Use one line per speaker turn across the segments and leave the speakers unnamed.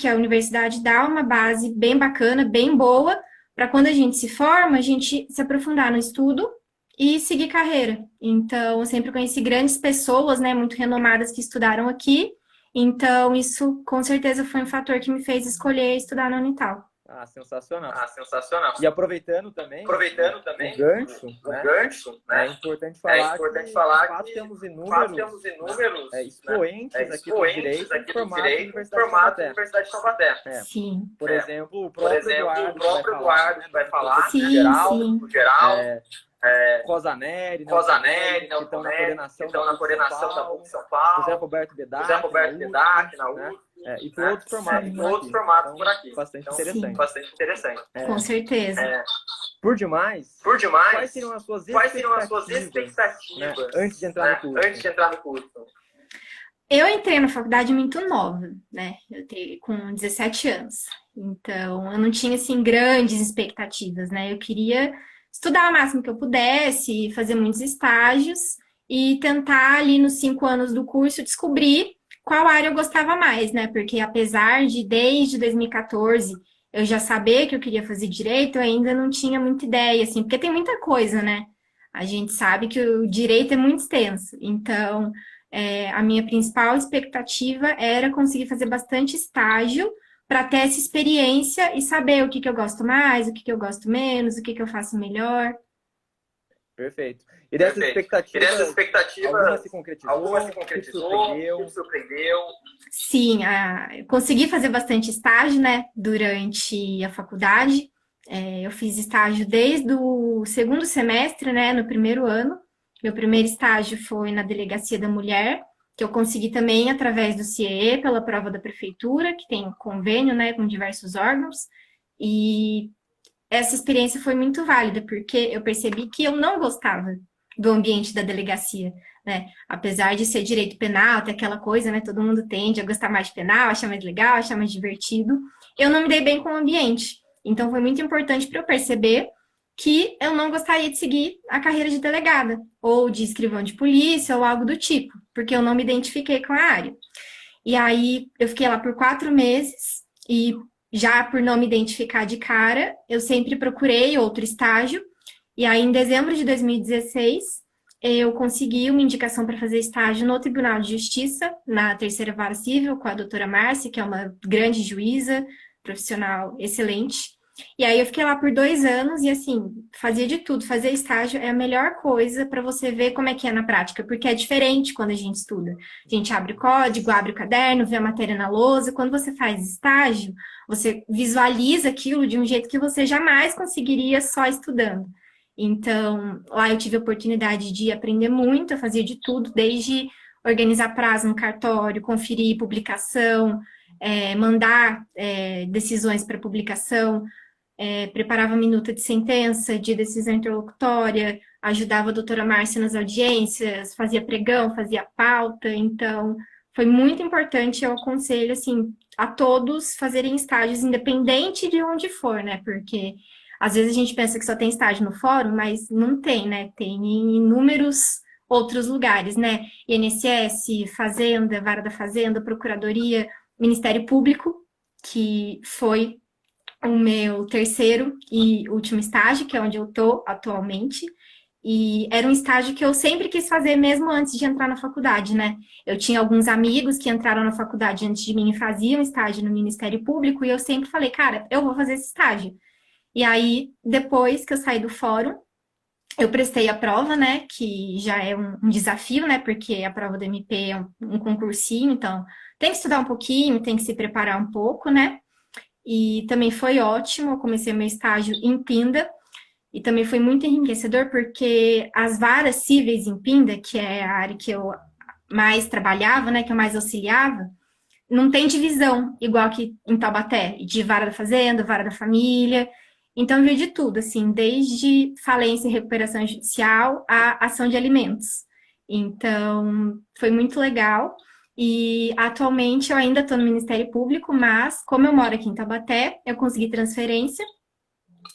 que a universidade dá uma base bem bacana, bem boa, para quando a gente se forma, a gente se aprofundar no estudo e seguir carreira. Então, eu sempre conheci grandes pessoas, né, muito renomadas que estudaram aqui. Então, isso com certeza foi um fator que me fez escolher estudar na Unital.
Ah, sensacional.
Ah, sensacional.
E aproveitando também o gancho,
né?
é importante falar que, de fato, temos inúmeros expoentes aqui do direito formados na Universidade de Taubaté.
Sim.
Por exemplo, o próprio Eduardo
que vai falar,
sim,
no geral,
Rosaneri,
que
estão na coordenação
da PUC São Paulo,
José Roberto Bedak,
na USP,
e todos formados por aqui. Bastante interessante.
Com certeza.
Por demais, quais seriam as suas expectativas, né, antes de entrar no curso?
Eu entrei na faculdade muito nova, né? Eu entrei com 17 anos. Então, eu não tinha, assim, grandes expectativas, né? Eu queria estudar o máximo que eu pudesse, fazer muitos estágios e tentar ali nos 5 anos do curso descobrir qual área eu gostava mais, né? Porque apesar de desde 2014 eu já saber que eu queria fazer direito, eu ainda não tinha muita ideia, assim, porque tem muita coisa, né? A gente sabe que o direito é muito extenso. Então, a minha principal expectativa era conseguir fazer bastante estágio para ter essa experiência e saber o que eu gosto mais, o que eu gosto menos, o que eu faço melhor.
Perfeito. E dessas expectativas, alguma se concretizou? O que surpreendeu?
Sim, eu consegui fazer bastante estágio, né, durante a faculdade. Eu fiz estágio desde o segundo semestre, né, no primeiro ano. Meu primeiro estágio foi na Delegacia da Mulher, que eu consegui também através do CIEE, pela prova da prefeitura, que tem convênio, né, com diversos órgãos. E essa experiência foi muito válida, porque eu percebi que eu não gostava do ambiente da delegacia, né? Apesar de ser direito penal, ter aquela coisa, né? Todo mundo tende a gostar mais de penal, achar mais legal, achar mais divertido. Eu não me dei bem com o ambiente. Então, foi muito importante para eu perceber que eu não gostaria de seguir a carreira de delegada, ou de escrivão de polícia, ou algo do tipo, porque eu não me identifiquei com a área. E aí, eu fiquei lá por 4 meses, e já por não me identificar de cara, eu sempre procurei outro estágio. E aí, em dezembro de 2016, eu consegui uma indicação para fazer estágio no Tribunal de Justiça, na Terceira Vara Civil, com a doutora Márcia, que é uma grande juíza, profissional excelente. E aí eu fiquei lá por 2 anos e, assim, fazia de tudo. Fazer estágio é a melhor coisa para você ver como é que é na prática, porque é diferente quando a gente estuda. A gente abre o código, abre o caderno, vê a matéria na lousa. Quando você faz estágio, você visualiza aquilo de um jeito que você jamais conseguiria só estudando. Então, lá eu tive a oportunidade de aprender muito, eu fazia de tudo, desde organizar prazo no cartório, conferir publicação, mandar decisões para publicação, preparava minuta de sentença, de decisão interlocutória, ajudava a doutora Márcia nas audiências, fazia pregão, fazia pauta, então foi muito importante, eu aconselho, assim, a todos fazerem estágios, independente de onde for, né, porque às vezes a gente pensa que só tem estágio no fórum, mas não tem, né, tem em inúmeros outros lugares, né, INSS, Fazenda, Vara da Fazenda, Procuradoria, Ministério Público, que foi o meu terceiro e último estágio, que é onde eu estou atualmente. E era um estágio que eu sempre quis fazer, mesmo antes de entrar na faculdade, né? Eu tinha alguns amigos que entraram na faculdade antes de mim e faziam estágio no Ministério Público, e eu sempre falei, cara, eu vou fazer esse estágio. E aí, depois que eu saí do fórum, eu prestei a prova, né? Que já é um desafio, né? Porque a prova do MP é um concursinho, então tem que estudar um pouquinho, tem que se preparar um pouco, né? E também foi ótimo, eu comecei meu estágio em Pinda, e também foi muito enriquecedor, porque as varas cíveis em Pinda, que é a área que eu mais trabalhava, né, que eu mais auxiliava, não tem divisão, igual que em Taubaté, de vara da fazenda, vara da família. Então, eu vi de tudo, assim, desde falência e recuperação judicial a ação de alimentos. Então, foi muito legal. E atualmente eu ainda estou no Ministério Público, mas como eu moro aqui em Taubaté, eu consegui transferência.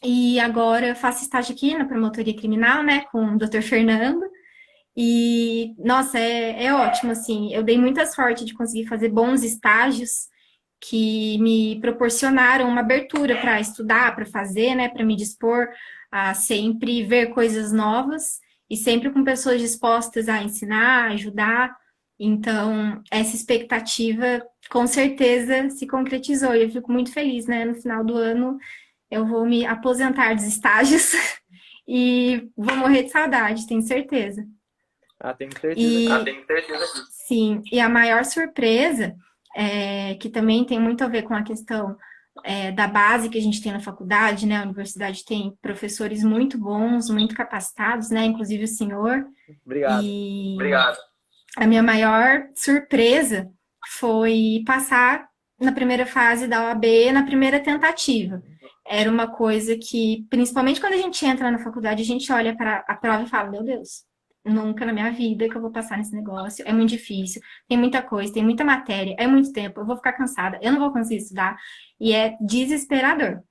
E agora eu faço estágio aqui na promotoria criminal, né, com o Dr. Fernando. E, nossa, é ótimo, assim. Eu dei muita sorte de conseguir fazer bons estágios que me proporcionaram uma abertura para estudar, para fazer, né, para me dispor a sempre ver coisas novas e sempre com pessoas dispostas a ensinar, a ajudar. Então, essa expectativa com certeza se concretizou e eu fico muito feliz, né? No final do ano eu vou me aposentar dos estágios e vou morrer de saudade, tenho certeza.
Tenho certeza.
Tenho certeza disso.
Sim, e a maior surpresa, que também tem muito a ver com a questão da base que a gente tem na faculdade, né? A universidade tem professores muito bons, muito capacitados, né? Inclusive o senhor.
Obrigado.
Obrigado.
A minha maior surpresa foi passar na primeira fase da OAB na primeira tentativa. Era uma coisa que, principalmente quando a gente entra na faculdade, a gente olha para a prova e fala, meu Deus, nunca na minha vida que eu vou passar nesse negócio, é muito difícil, tem muita coisa, tem muita matéria, é muito tempo, eu vou ficar cansada, eu não vou conseguir estudar, e é desesperador.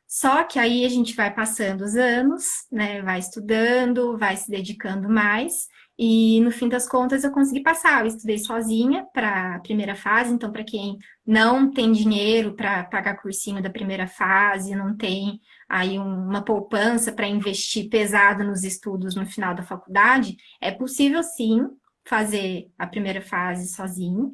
Só que aí a gente vai passando os anos, né, vai estudando, vai se dedicando mais, e no fim das contas eu consegui passar. Eu estudei sozinha para a primeira fase, então para quem não tem dinheiro para pagar cursinho da primeira fase, não tem aí uma poupança para investir pesado nos estudos no final da faculdade, é possível sim fazer a primeira fase sozinho.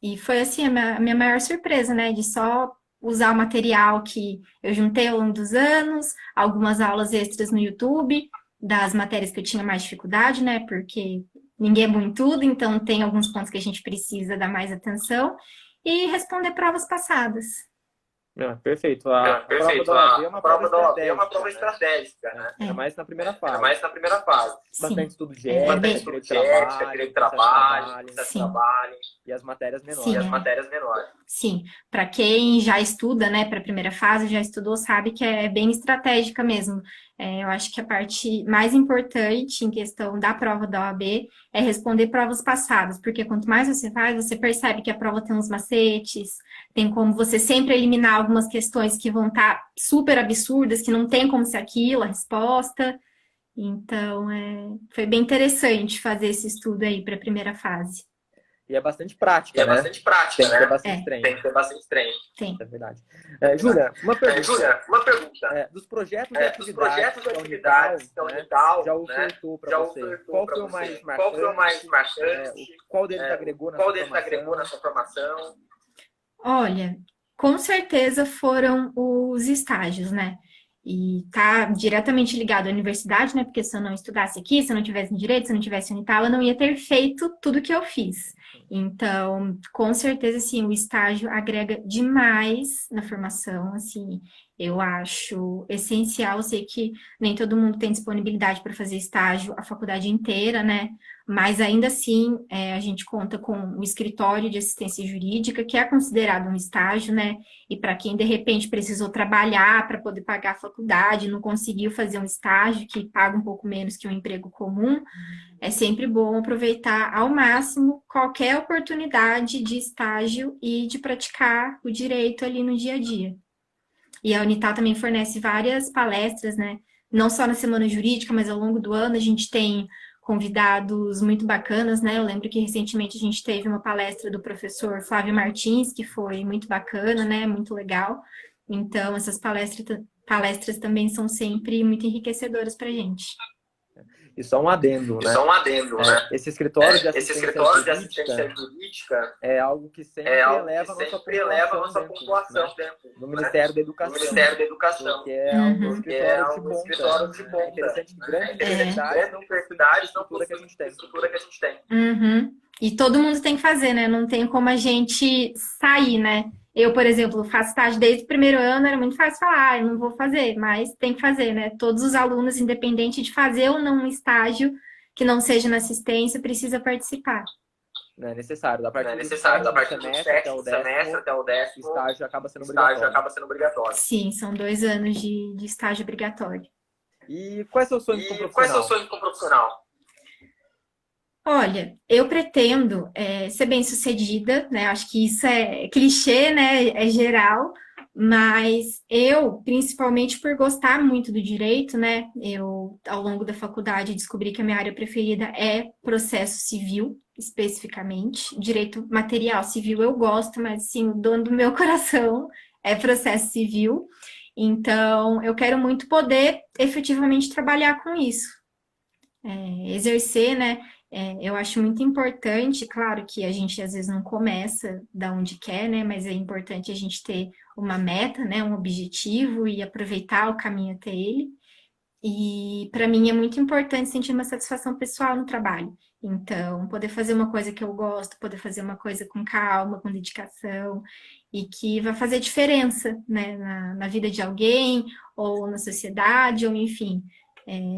E foi assim a minha maior surpresa, né, de só usar o material que eu juntei ao longo dos anos, algumas aulas extras no YouTube, das matérias que eu tinha mais dificuldade, né? Porque ninguém é bom em tudo, então tem alguns pontos que a gente precisa dar mais atenção, e responder provas passadas.
Perfeito.
Perfeito. A prova da OAB é uma prova estratégica, né?
É mais na primeira fase.
É mais na primeira fase.
Bastante estudo de
Bastante
ética,
estudo de ética, direito de trabalho, processo de trabalho.
E as matérias menores.
Sim,
E as matérias menores.
Sim, para quem já estuda, né, para a primeira fase, já estudou, sabe que é bem estratégica mesmo. Eu acho que a parte mais importante em questão da prova da OAB é responder provas passadas, porque quanto mais você faz, você percebe que a prova tem uns macetes, tem como você sempre eliminar algumas questões que vão estar super absurdas, que não tem como ser aquilo, a resposta. Então, foi bem interessante fazer esse estudo aí para a primeira fase.
E é bastante prática,
né? Bastante prática,
tem que ter bastante treino.
Tem que ter bastante treino.
Tem.
É verdade. Júlia, uma pergunta. Dos projetos e atividades da Unital, já ofertou para você. Qual foi o mais marcante? Qual deles agregou na sua formação?
Olha, com certeza foram os estágios, né? E tá diretamente ligado à universidade, né? Porque se eu não estudasse aqui, se eu não tivesse direito, se eu não tivesse Unital, eu não ia ter feito tudo que eu fiz. Então, com certeza, sim, o estágio agrega demais na formação, assim, eu acho essencial. Eu sei que nem todo mundo tem disponibilidade para fazer estágio a faculdade inteira, né? Mas ainda assim, a gente conta com o escritório de assistência jurídica, que é considerado um estágio, né? E para quem de repente precisou trabalhar para poder pagar a faculdade, não conseguiu fazer um estágio que paga um pouco menos que um emprego comum, é sempre bom aproveitar ao máximo qualquer oportunidade de estágio e de praticar o direito ali no dia a dia. E a Unital também fornece várias palestras, né? Não só na semana jurídica, mas ao longo do ano a gente tem convidados muito bacanas, né? Eu lembro que recentemente a gente teve uma palestra do professor Flávio Martins, que foi muito bacana, né? Muito legal. Então, essas palestras também são sempre muito enriquecedoras para a gente.
E só um adendo, né?
né?
Esse escritório de assistência
jurídica
é algo que sempre eleva a nossa pontuação dentro, no Ministério da Educação. Porque é um escritório de ponta. É interessante que grandes universidades não possuem a estrutura que a gente tem.
Uhum. E todo mundo tem que fazer, né? Não tem como a gente sair, né? Eu, por exemplo, faço estágio desde o primeiro ano, era muito fácil falar, eu não vou fazer, mas tem que fazer, né? Todos os alunos, independente de fazer ou não um estágio que não seja na assistência, precisa participar.
Não é necessário. Da parte do sétimo semestre até o décimo, o estágio acaba sendo obrigatório.
Sim, são 2 anos de estágio obrigatório.
E quais são os sonhos
como profissional?
Olha, eu pretendo ser bem-sucedida, né? Acho que isso é clichê, né? É geral, Mas eu, principalmente por gostar muito do direito, né? Eu, ao longo da faculdade, descobri que a minha área preferida é processo civil, especificamente. Direito material civil eu gosto, mas, assim, o dono do meu coração é processo civil. Então, eu quero muito poder efetivamente trabalhar com isso, exercer, né? Eu acho muito importante, claro que a gente às vezes não começa da onde quer, né? Mas é importante a gente ter uma meta, né? Um objetivo e aproveitar o caminho até ele. E para mim é muito importante sentir uma satisfação pessoal no trabalho. Então, poder fazer uma coisa que eu gosto, poder fazer uma coisa com calma, com dedicação, e que vai fazer diferença, né, na vida de alguém, ou na sociedade, ou enfim.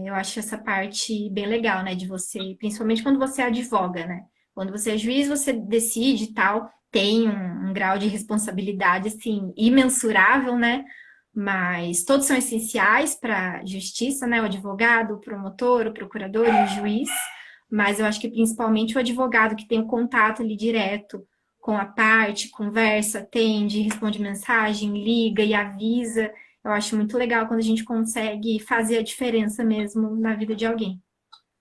Eu acho essa parte bem legal, né, de você, principalmente quando você advoga, né? Quando você é juiz, você decide e tal, tem um grau de responsabilidade, assim, imensurável, né? Mas todos são essenciais para a justiça, né? O advogado, o promotor, o procurador e o juiz. Mas eu acho que principalmente o advogado que tem o contato ali direto com a parte, conversa, atende, responde mensagem, liga e avisa. Eu acho muito legal quando a gente consegue fazer a diferença mesmo na vida de alguém.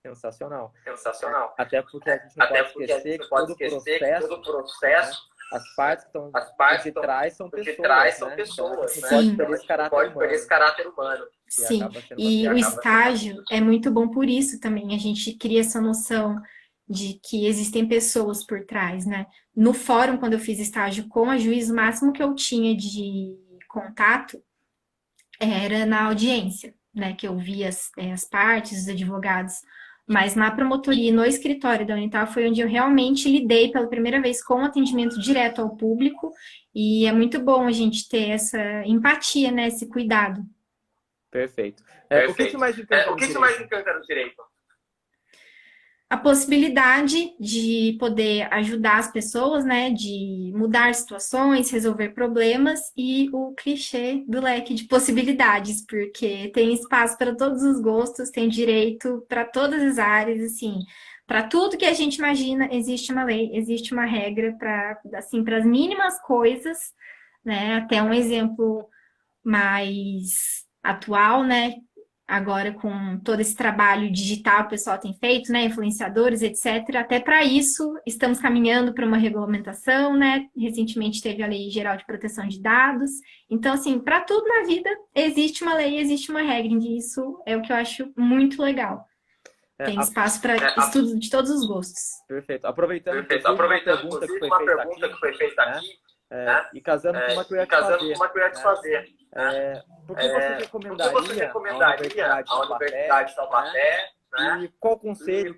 Sensacional.
Sensacional.
Até porque a gente não pode esquecer que todo o processo, né? As partes que estão por detrás são pessoas, né?
Sim.
Então, pode perder esse caráter humano.
Sim, e o estágio é muito bom por isso também. A gente cria essa noção de que existem pessoas por trás, né? No fórum, quando eu fiz estágio com a juiz, o máximo que eu tinha de contato era na audiência, né? Que eu via as partes, os advogados. Mas na promotoria e no escritório da Unital foi onde eu realmente lidei pela primeira vez com atendimento direto ao público. E é muito bom a gente ter essa empatia, né? Esse cuidado.
Perfeito.
O que te mais encanta no direito?
A possibilidade de poder ajudar as pessoas, né, de mudar situações, resolver problemas e o clichê do leque de possibilidades, porque tem espaço para todos os gostos, tem direito para todas as áreas, assim, para tudo que a gente imagina, existe uma lei, existe uma regra para, assim, para as mínimas coisas, né, até um exemplo mais atual, né, agora com todo esse trabalho digital que o pessoal tem feito, né, influenciadores, etc. Até para isso, estamos caminhando para uma regulamentação, né? Recentemente teve a Lei Geral de Proteção de Dados. Então, assim, para tudo na vida existe uma lei, existe uma regra, e isso é o que eu acho muito legal. Tem espaço para estudo de todos os gostos.
Perfeito. Aproveitando uma pergunta que foi feita aqui, e casando com uma que eu ia te fazer. Por que você recomendaria a Universidade de Taubaté? Né? E qual conselho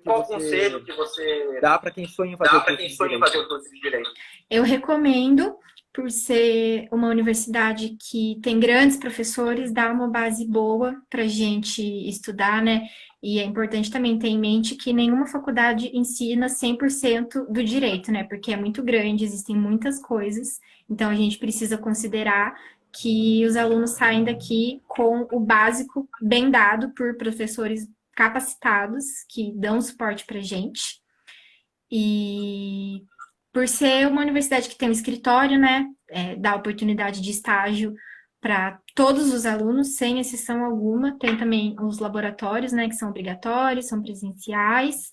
que você dá para quem sonha em fazer o curso de Direito?
Eu recomendo, por ser uma universidade que tem grandes professores, dá uma base boa para a gente estudar, né? E é importante também ter em mente que nenhuma faculdade ensina 100% do direito, né? Porque é muito grande, existem muitas coisas, então a gente precisa considerar que os alunos saem daqui com o básico bem dado por professores capacitados, que dão suporte para a gente. E por ser uma universidade que tem um escritório, né, dá oportunidade de estágio para todos os alunos, sem exceção alguma. Tem também os laboratórios, né, que são obrigatórios, são presenciais.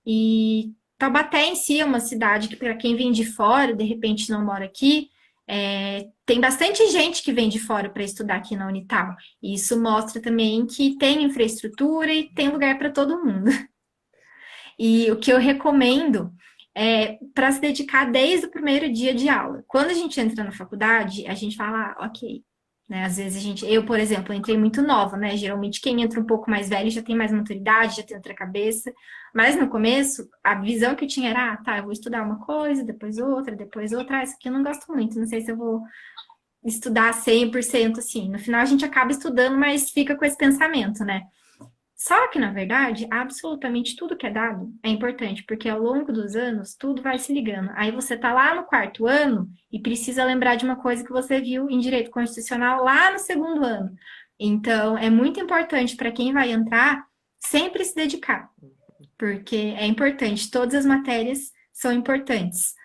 E Taubaté em si é uma cidade que, para quem vem de fora, de repente não mora aqui, tem bastante gente que vem de fora para estudar aqui na Unital. E isso mostra também que tem infraestrutura e tem lugar para todo mundo. E o que eu recomendo é para se dedicar desde o primeiro dia de aula. Quando a gente entra na faculdade, a gente fala, ok. Né? Às vezes eu, por exemplo, entrei muito nova, né? Geralmente quem entra um pouco mais velho já tem mais maturidade, já tem outra cabeça. Mas no começo, a visão que eu tinha era, tá, eu vou estudar uma coisa, depois outra, isso aqui eu não gosto muito, não sei se eu vou estudar 100% assim. No final a gente acaba estudando, mas fica com esse pensamento, né? Só que, na verdade, absolutamente tudo que é dado é importante, porque ao longo dos anos, tudo vai se ligando. Aí você tá lá no 4º ano e precisa lembrar de uma coisa que você viu em direito constitucional lá no 2º ano. Então, é muito importante para quem vai entrar sempre se dedicar, porque é importante, todas as matérias são importantes.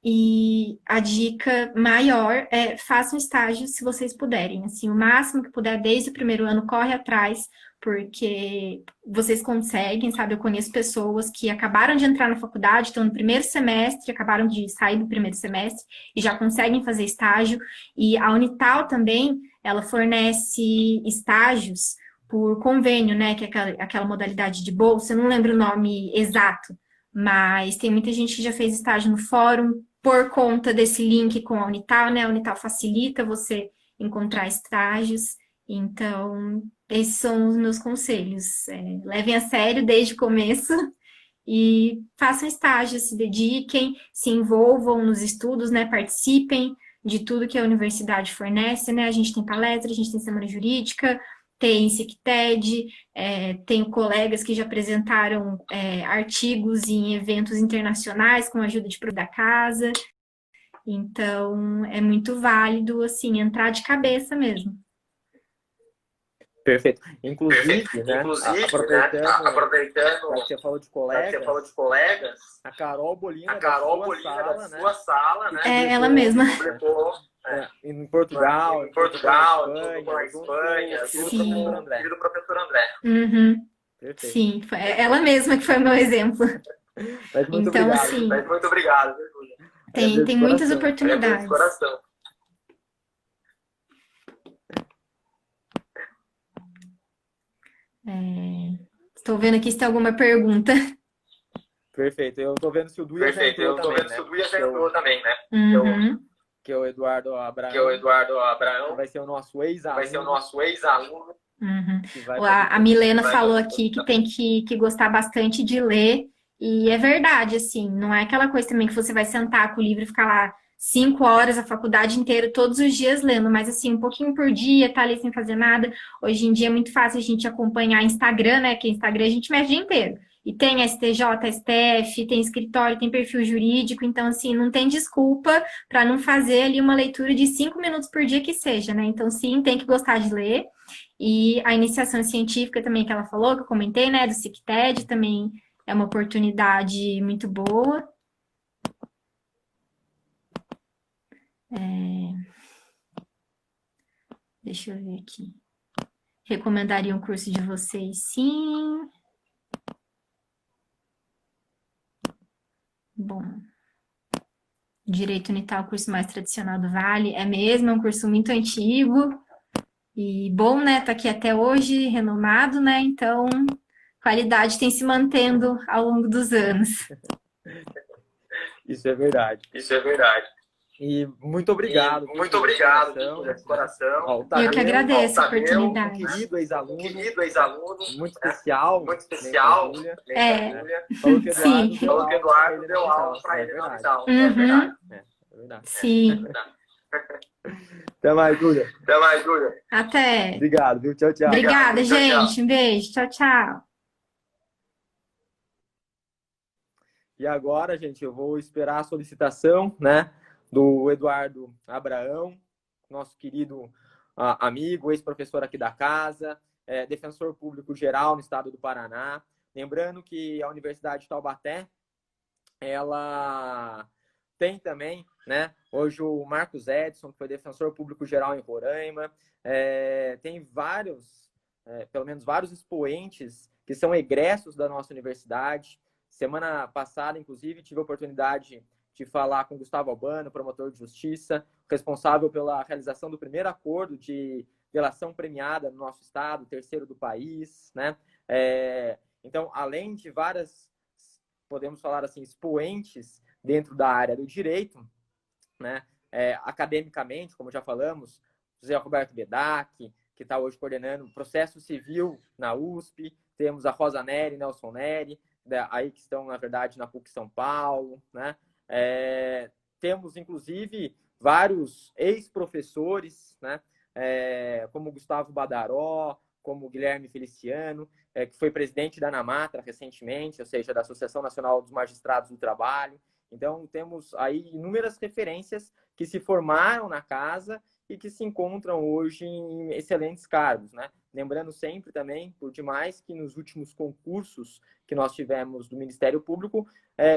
E a dica maior é façam estágio se vocês puderem. Assim, o máximo que puder desde o primeiro ano, corre atrás, porque vocês conseguem, sabe? Eu conheço pessoas que acabaram de entrar na faculdade, estão no primeiro semestre, acabaram de sair do primeiro semestre e já conseguem fazer estágio. E a Unital também, ela fornece estágios por convênio, né? Que é aquela modalidade de bolsa, eu não lembro o nome exato, mas tem muita gente que já fez estágio no fórum por conta desse link com a Unital, né? A Unital facilita você encontrar estágios. Então, esses são os meus conselhos. Levem a sério desde o começo e façam estágios, se dediquem, se envolvam nos estudos, né? Participem de tudo que a universidade fornece, né? A gente tem palestra, a gente tem semana jurídica, tem Cicted, tenho colegas que já apresentaram artigos em eventos internacionais com a ajuda de da casa. Então, é muito válido, assim, entrar de cabeça mesmo.
Perfeito. Inclusive, né, aproveitando
que você falou de colegas,
a Carol Bolina,
da sua sala, né?
É ela mesma.
Publicou
em Portugal,
na Espanha,
filho
do professor André.
Uhum.
Perfeito.
Sim, foi ela mesma que foi o meu exemplo.
Mas muito
Então,
obrigado.
assim,
Mas muito obrigado, Júlia.
tem muitas
De
oportunidades.
coração.
Estou vendo aqui se tem alguma pergunta.
Perfeito. Eu tô vendo se o Duia já entrou
também, né?
Uhum.
Que é o Eduardo Abraão.
Vai ser o nosso
ex-aluno.
Uhum. A Milena falou aqui que tem que gostar bastante de ler, e é verdade, assim, não é aquela coisa também que você vai sentar com o livro e ficar lá 5 horas a faculdade inteira, todos os dias lendo, mas assim, um pouquinho por dia, tá ali sem fazer nada. Hoje em dia é muito fácil a gente acompanhar Instagram, né? Que Instagram a gente mexe o dia inteiro. E tem STJ, STF, tem escritório, tem perfil jurídico, então assim, não tem desculpa para não fazer ali uma leitura de 5 minutos por dia que seja, né? Então, sim, tem que gostar de ler. E a iniciação científica também que ela falou, que eu comentei, né, do Cicted, também é uma oportunidade muito boa. Deixa eu ver aqui. Recomendaria um curso de vocês, sim. Bom. Direito Unital, curso mais tradicional do Vale. É mesmo, é um curso muito antigo. E bom, né? Tá aqui até hoje, renomado, né? Então, qualidade tem se mantendo ao longo dos anos.
Isso é verdade. E muito obrigado.
Muito obrigado de coração.
Eu que agradeço a oportunidade.
Um querido ex-aluno. Muito
Muito especial.
Falou que
Sim.
Eduardo deu aula para ele na Unital.
Uhum.
É verdade.
Sim.
Até mais, Júlia.
Até.
Obrigado, viu? Tchau, tchau.
Obrigada, gente. Um beijo. Tchau, tchau.
E agora, gente, eu vou esperar a solicitação, né, do Eduardo Abraão, nosso querido amigo, ex-professor aqui da casa, defensor público geral no estado do Paraná. Lembrando que a Universidade de Taubaté, ela tem também, né, hoje o Marcos Edson, que foi defensor público geral em Roraima, tem pelo menos vários expoentes que são egressos da nossa universidade. Semana passada, inclusive, tive a oportunidade de falar com Gustavo Albano, promotor de justiça, responsável pela realização do primeiro acordo de delação premiada no nosso estado, terceiro do país, né? Então, além de várias, podemos falar assim, expoentes dentro da área do direito, né? Academicamente, como já falamos, José Roberto Bedac, que está hoje coordenando o processo civil na USP, temos a Rosa Neri, Nelson Neri, aí que estão, na verdade, na PUC São Paulo, né? Temos, inclusive, vários ex-professores, né? Como Gustavo Badaró, como Guilherme Feliciano, que foi presidente da ANAMATRA recentemente, ou seja, da Associação Nacional dos Magistrados do Trabalho. Então, temos aí inúmeras referências que se formaram na casa e que se encontram hoje em excelentes cargos, né? Lembrando sempre também, por demais, que nos últimos concursos que nós tivemos do Ministério Público,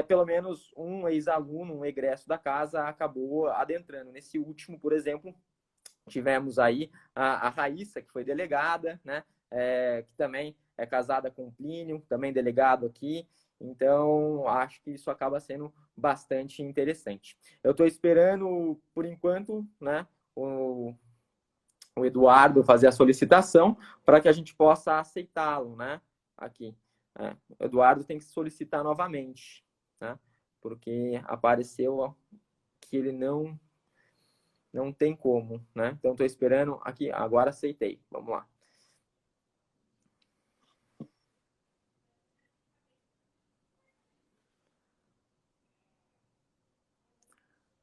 pelo menos um ex-aluno, um egresso da casa, acabou adentrando. Nesse último, por exemplo, tivemos aí a Raíssa, que foi delegada, né? Que também é casada com o Plínio, também delegado aqui. Então, acho que isso acaba sendo bastante interessante. Eu estou esperando, por enquanto, né, o Eduardo fazer a solicitação para que a gente possa aceitá-lo, né? Aqui. O Eduardo tem que solicitar novamente, né? Porque apareceu que ele não tem como, né? Então, estou esperando aqui. Agora aceitei. Vamos lá.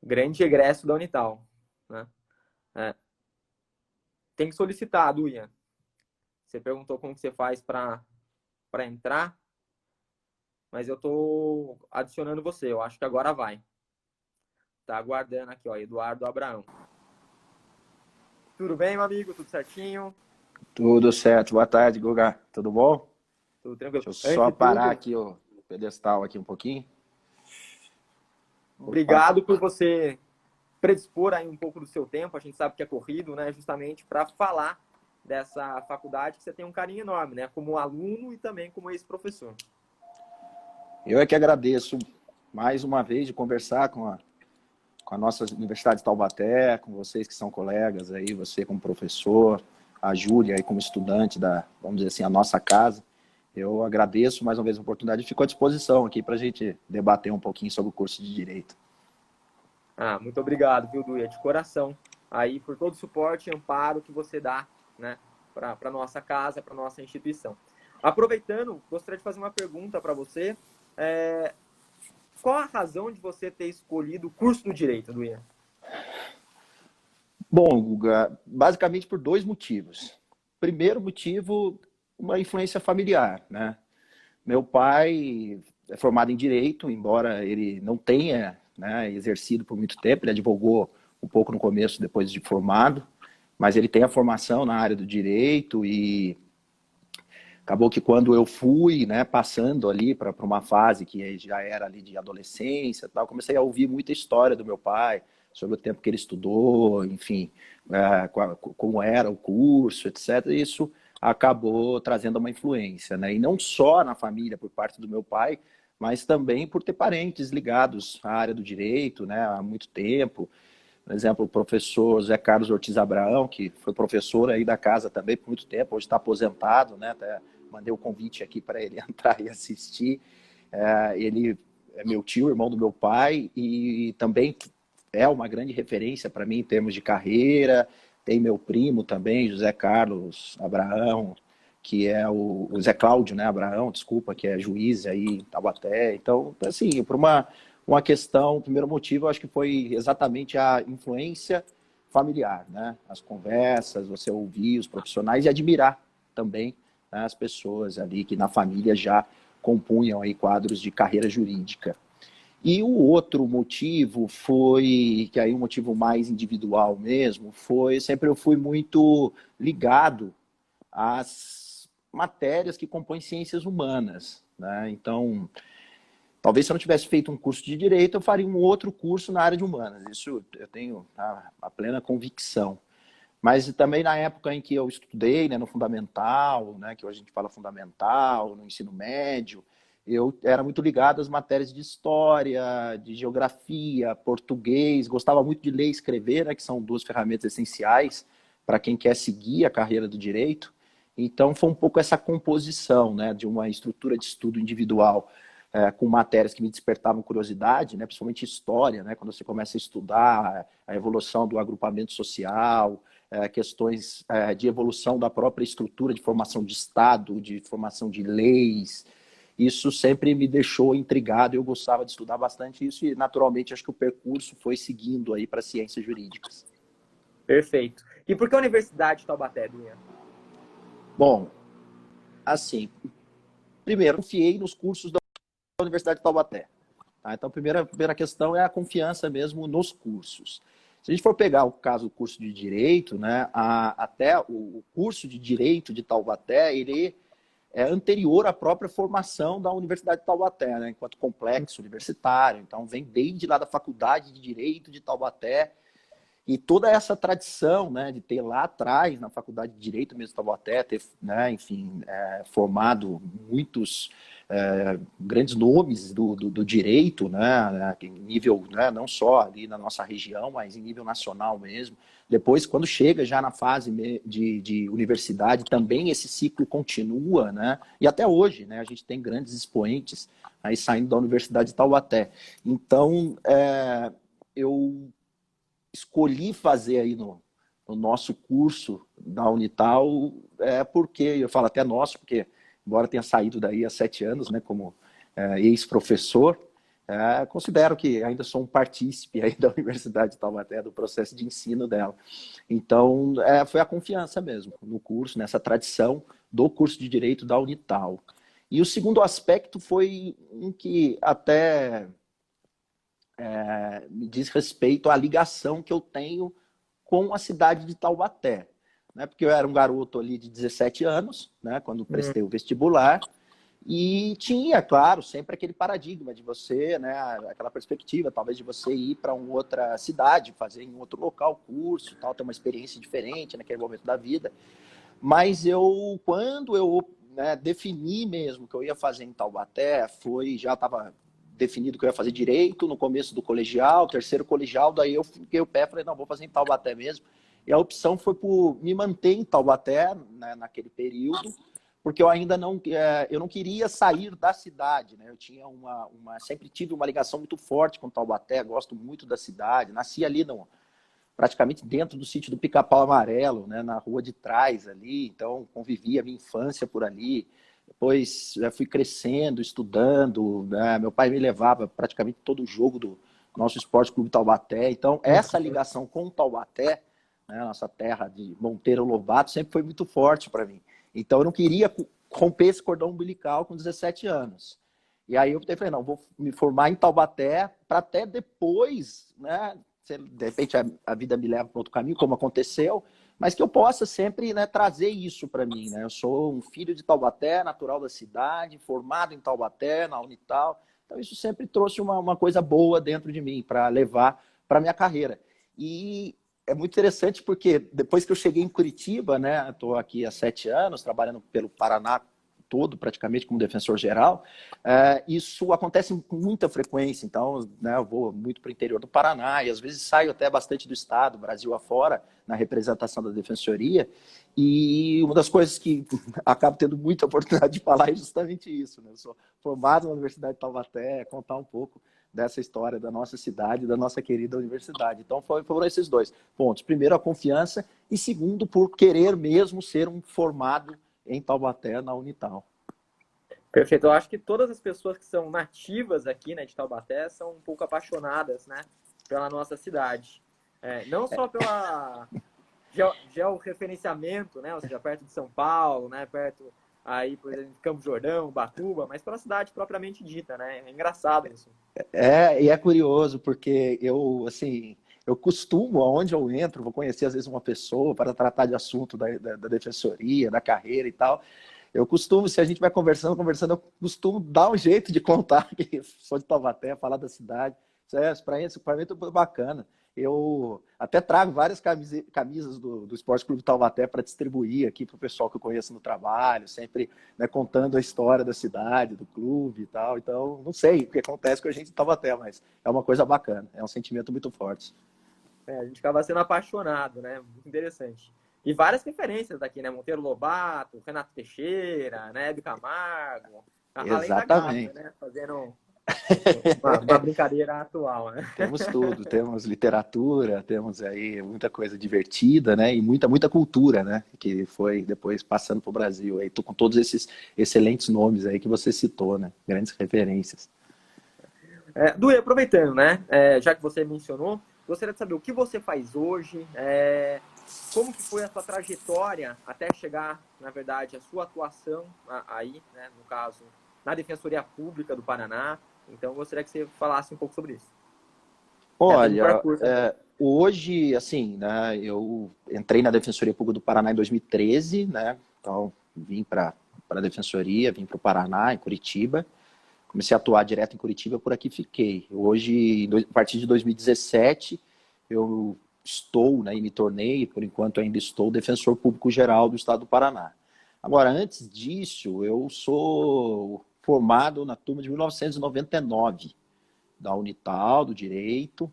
Grande egresso da Unital, né? Tem que solicitar, Duia. Você perguntou como que você faz para entrar, mas eu estou adicionando você. Eu acho que agora vai. Tá aguardando aqui, ó, Eduardo Abraão. Tudo bem, meu amigo? Tudo certinho?
Tudo certo. Boa tarde, Guga. Tudo bom?
Tudo tranquilo.
Deixa eu só parar aqui o pedestal aqui um pouquinho.
Obrigado por você predispor aí um pouco do seu tempo. A gente sabe que é corrido, né? Justamente para falar dessa faculdade que você tem um carinho enorme, né? Como aluno e também como ex-professor.
Eu é que agradeço mais uma vez de conversar com a nossa Universidade de Taubaté, com vocês que são colegas aí, você como professor, a Júlia aí como estudante da, vamos dizer assim, a nossa casa. Eu agradeço mais uma vez a oportunidade e fico à disposição aqui para a gente debater um pouquinho sobre o curso de Direito.
Muito obrigado, viu, Duia, de coração, aí por todo o suporte e amparo que você dá, né, para a nossa casa, para a nossa instituição. Aproveitando, gostaria de fazer uma pergunta para você. Qual a razão de você ter escolhido o curso do Direito, Duia?
Bom, Guga, basicamente por dois motivos. Primeiro motivo, uma influência familiar, né? Meu pai é formado em Direito, embora ele não tenha, né, exercido por muito tempo, ele advogou um pouco no começo, depois de formado, mas ele tem a formação na área do Direito e acabou que quando eu fui, né, passando ali para uma fase que já era ali de adolescência, tal, comecei a ouvir muita história do meu pai, sobre o tempo que ele estudou, enfim, como era o curso, etc. E isso acabou trazendo uma influência, né? E não só na família, por parte do meu pai, mas também por ter parentes ligados à área do direito, né, há muito tempo. Por exemplo, o professor Zé Carlos Ortiz Abraão, que foi professor aí da casa também por muito tempo, hoje está aposentado, né? Até mandei o convite aqui para ele entrar e assistir. Ele é meu tio, irmão do meu pai, e também é uma grande referência para mim em termos de carreira. Tem meu primo também, José Carlos Abraão, que é o Zé Cláudio, né, Abraão, desculpa, que é juiz aí em Taubaté. Então, assim, por uma questão, o primeiro motivo, eu acho que foi exatamente a influência familiar, né? As conversas, você ouvir os profissionais e admirar também, né, as pessoas ali que na família já compunham aí quadros de carreira jurídica. E o outro motivo foi, que aí um motivo mais individual mesmo, foi sempre eu fui muito ligado às matérias que compõem ciências humanas, né? Então, talvez se eu não tivesse feito um curso de Direito, eu faria um outro curso na área de humanas. Isso eu tenho a plena convicção. Mas também na época em que eu estudei, né, no fundamental, né, que hoje a gente fala fundamental, no ensino médio, eu era muito ligado às matérias de história, de geografia, português, gostava muito de ler e escrever, né, que são duas ferramentas essenciais para quem quer seguir a carreira do direito. Então foi um pouco essa composição, né, de uma estrutura de estudo individual, com matérias que me despertavam curiosidade, né, principalmente história, né, quando você começa a estudar a evolução do agrupamento social, questões de evolução da própria estrutura de formação de Estado, de formação de leis. Isso sempre me deixou intrigado, eu gostava de estudar bastante isso e, naturalmente, acho que o percurso foi seguindo aí para ciências jurídicas.
Perfeito. E por que a Universidade de Taubaté, Duia?
Bom, assim, primeiro, confiei nos cursos da Universidade de Taubaté. Tá? Então, a primeira questão é a confiança mesmo nos cursos. Se a gente for pegar o caso do curso de Direito, né, até o curso de Direito de Taubaté, ele é anterior à própria formação da Universidade de Taubaté, né, enquanto complexo universitário. Então, vem desde lá da Faculdade de Direito de Taubaté, e toda essa tradição, né, de ter lá atrás, na Faculdade de Direito mesmo de Taubaté, ter, né, enfim, formado muitos grandes nomes do direito, né, em nível, né, não só ali na nossa região, mas em nível nacional mesmo. Depois, quando chega já na fase de universidade, também esse ciclo continua, né, e até hoje, né, a gente tem grandes expoentes aí saindo da Universidade de Taubaté. Então, eu escolhi fazer aí no nosso curso da Unital, porque, eu falo até nosso, porque embora tenha saído daí há 7 anos, né, como ex-professor, considero que ainda sou um partícipe aí da Universidade de Taubaté, do processo de ensino dela. Então, foi a confiança mesmo no curso, nessa tradição do curso de Direito da Unital. E o segundo aspecto foi um que até me diz respeito à ligação que eu tenho com a cidade de Taubaté, né? Porque eu era um garoto ali de 17 anos, né, quando prestei o vestibular, e tinha, claro, sempre aquele paradigma de você, né, aquela perspectiva, talvez, de você ir para uma outra cidade, fazer em outro local curso, tal, ter uma experiência diferente naquele momento da vida. Mas quando eu defini mesmo que eu ia fazer em Taubaté, já estava definido que eu ia fazer direito no começo do colegial, terceiro colegial, daí eu fiquei o pé e falei, não, vou fazer em Taubaté mesmo. E a opção foi por me manter em Taubaté, né, naquele período, porque eu ainda não queria sair da cidade, né? Eu tinha sempre tive uma ligação muito forte com Taubaté, gosto muito da cidade, nasci ali praticamente dentro do sítio do Pica-Pau Amarelo, né, na rua de trás ali, então convivi a minha infância por ali. Depois fui crescendo, estudando, né? Meu pai me levava praticamente todo o jogo do nosso Esporte Clube Taubaté. Então, essa ligação com Taubaté, né, nossa terra de Monteiro Lobato, sempre foi muito forte para mim. Então, eu não queria romper esse cordão umbilical com 17 anos. E aí eu falei, não, vou me formar em Taubaté para até depois, né, de repente a vida me leva para outro caminho, como aconteceu, mas que eu possa sempre, né, trazer isso para mim, né? Eu sou um filho de Taubaté, natural da cidade, formado em Taubaté, na Unital, então isso sempre trouxe uma coisa boa dentro de mim para levar para minha carreira. E é muito interessante porque depois que eu cheguei em Curitiba, né, estou aqui há 7 anos, trabalhando pelo Paraná todo, praticamente, como defensor geral, isso acontece com muita frequência. Então, né, eu vou muito para o interior do Paraná e às vezes saio até bastante do estado, Brasil afora, na representação da defensoria. E uma das coisas que acabo tendo muita oportunidade de falar é justamente isso, né? Eu sou formado na Universidade de Taubaté, contar um pouco dessa história da nossa cidade, da nossa querida universidade. Então, foram esses 2 pontos. Primeiro, a confiança, e segundo, por querer mesmo ser um formado em Taubaté, na Unital.
Perfeito. Eu acho que todas as pessoas que são nativas aqui, né, de Taubaté são um pouco apaixonadas, né, pela nossa cidade. Não só pela georreferenciamento, né, ou seja, perto de São Paulo, né, perto aí, por exemplo, de Campos do Jordão, Ubatuba, mas pela cidade propriamente dita, né? É engraçado isso.
E é curioso, porque eu costumo, aonde eu entro, vou conhecer às vezes uma pessoa para tratar de assunto da defensoria, da carreira e tal. Eu costumo, se a gente vai conversando, eu costumo dar um jeito de contar que sou de Taubaté, falar da cidade. Para mim é tudo bacana. Eu até trago várias camisas do Esporte Clube Taubaté para distribuir aqui para o pessoal que eu conheço no trabalho, sempre, né, contando a história da cidade, do clube e tal. Então, não sei o que acontece com a gente em Taubaté, mas é uma coisa bacana, é um sentimento muito forte.
A gente acaba sendo apaixonado, né? Muito interessante. E várias referências daqui, né? Monteiro Lobato, Renato Teixeira, né? Hebe Camargo.
Exatamente.
Além da Gávea, né? Fazendo uma brincadeira atual, né?
Temos tudo, temos literatura, temos aí muita coisa divertida, né? E muita cultura, né? Que foi depois passando para o Brasil. Aí, com todos esses excelentes nomes aí que você citou, né? Grandes referências.
Dui, aproveitando, né? Já que você mencionou, gostaria de saber o que você faz hoje, como que foi a sua trajetória até chegar, na verdade, a sua atuação aí, né? No caso, na Defensoria Pública do Paraná. Então, eu gostaria que você falasse um pouco sobre isso.
Olha, hoje, assim, né, eu entrei na Defensoria Pública do Paraná em 2013, né, então vim para a Defensoria, vim para o Paraná, em Curitiba, comecei a atuar direto em Curitiba, por aqui fiquei. Hoje, a partir de 2017, eu estou, né, e me tornei, por enquanto ainda estou, defensor público geral do Estado do Paraná. Agora, antes disso, eu sou formado na turma de 1999, da Unital, do Direito.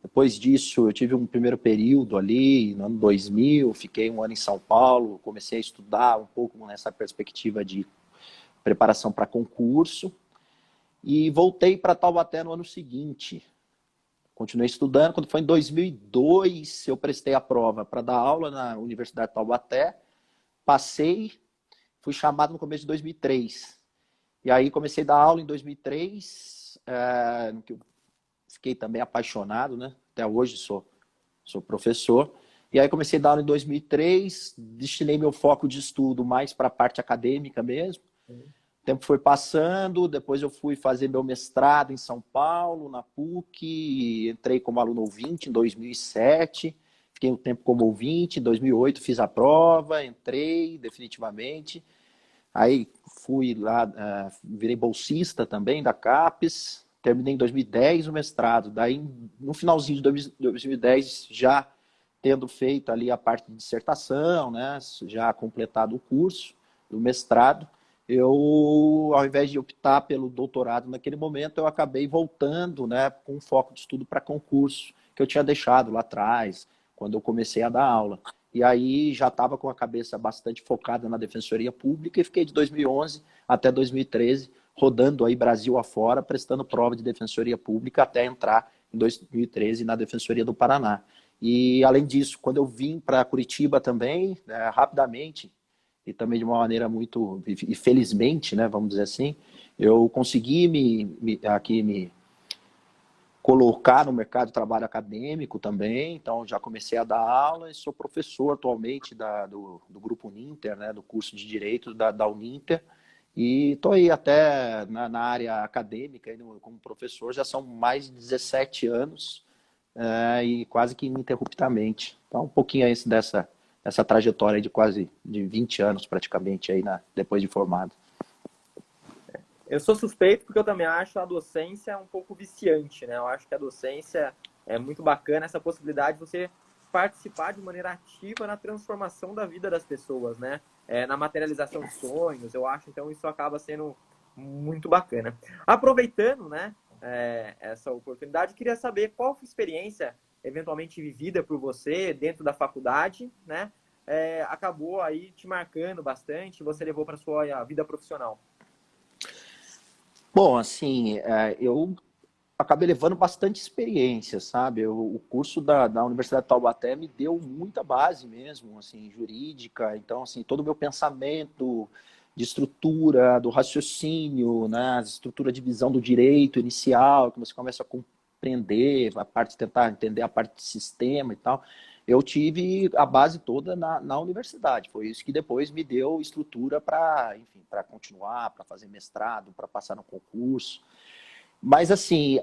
Depois disso, eu tive um primeiro período ali, no ano 2000, fiquei um ano em São Paulo, comecei a estudar um pouco nessa perspectiva de preparação para concurso, e voltei para Taubaté no ano seguinte. Continuei estudando. Quando foi em 2002, eu prestei a prova para dar aula na Universidade de Taubaté, passei, fui chamado no começo de 2003. E aí comecei a dar aula em 2003, que eu fiquei também apaixonado, né? Até hoje sou professor. E aí comecei a dar aula em 2003, destinei meu foco de estudo mais para a parte acadêmica mesmo. O tempo foi passando, depois eu fui fazer meu mestrado em São Paulo, na PUC, entrei como aluno ouvinte em 2007, fiquei um tempo como ouvinte, em 2008 fiz a prova, entrei definitivamente, aí fui lá, virei bolsista também da CAPES, terminei em 2010 o mestrado, daí no finalzinho de 2010 já tendo feito ali a parte de dissertação, né, já completado o curso do mestrado, eu, ao invés de optar pelo doutorado naquele momento, eu acabei voltando, né, com um foco de estudo para concurso, que eu tinha deixado lá atrás, quando eu comecei a dar aula. E aí já estava com a cabeça bastante focada na Defensoria Pública e fiquei de 2011 até 2013, rodando aí Brasil afora, prestando prova de Defensoria Pública até entrar em 2013 na Defensoria do Paraná. E, além disso, quando eu vim para Curitiba também, rapidamente, e também de uma maneira muito, e felizmente, né, vamos dizer assim, eu consegui me colocar no mercado de trabalho acadêmico também, então já comecei a dar aula e sou professor atualmente do Grupo Uninter, né, do curso de Direito da Uninter, e estou aí até na área acadêmica, como professor, já são mais de 17 anos, e quase que ininterruptamente. Então, um pouquinho aí essa trajetória de quase de 20 anos praticamente aí depois de formado.
Eu sou suspeito porque eu também acho a docência um pouco viciante, né? Eu acho que a docência é muito bacana, essa possibilidade de você participar de maneira ativa na transformação da vida das pessoas, né? Na materialização de sonhos, eu acho, então isso acaba sendo muito bacana. Aproveitando, né, essa oportunidade, queria saber qual foi a experiência eventualmente vivida por você dentro da faculdade, né? Acabou aí te marcando bastante, você levou para sua vida profissional.
Bom, assim, eu acabei levando bastante experiência, sabe? O curso da Universidade de Taubaté me deu muita base mesmo, assim, jurídica. Então, assim, todo o meu pensamento de estrutura, do raciocínio, né? A estrutura de visão do direito inicial, que você começa a compreender, a parte, tentar entender a parte de sistema e tal. Eu tive a base toda na universidade. Foi isso que depois me deu estrutura para, enfim, para continuar, para fazer mestrado, para passar no concurso. Mas, assim,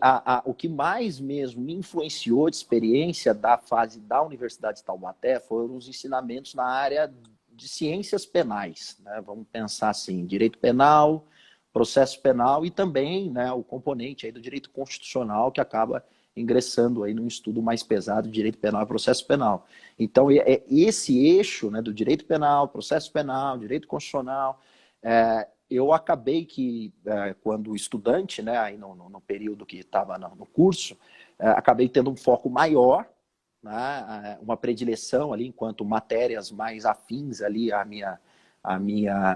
o que mais mesmo me influenciou de experiência da fase da Universidade de Taubaté foram os ensinamentos na área de ciências penais, né? Vamos pensar assim, direito penal, processo penal e também, né, o componente aí do direito constitucional que acaba ingressando aí num estudo mais pesado de direito penal e processo penal. Então, esse eixo, né, do direito penal, processo penal, direito constitucional, eu acabei que, quando estudante, né, aí no período que estava no curso, acabei tendo um foco maior, né, uma predileção ali enquanto matérias mais afins ali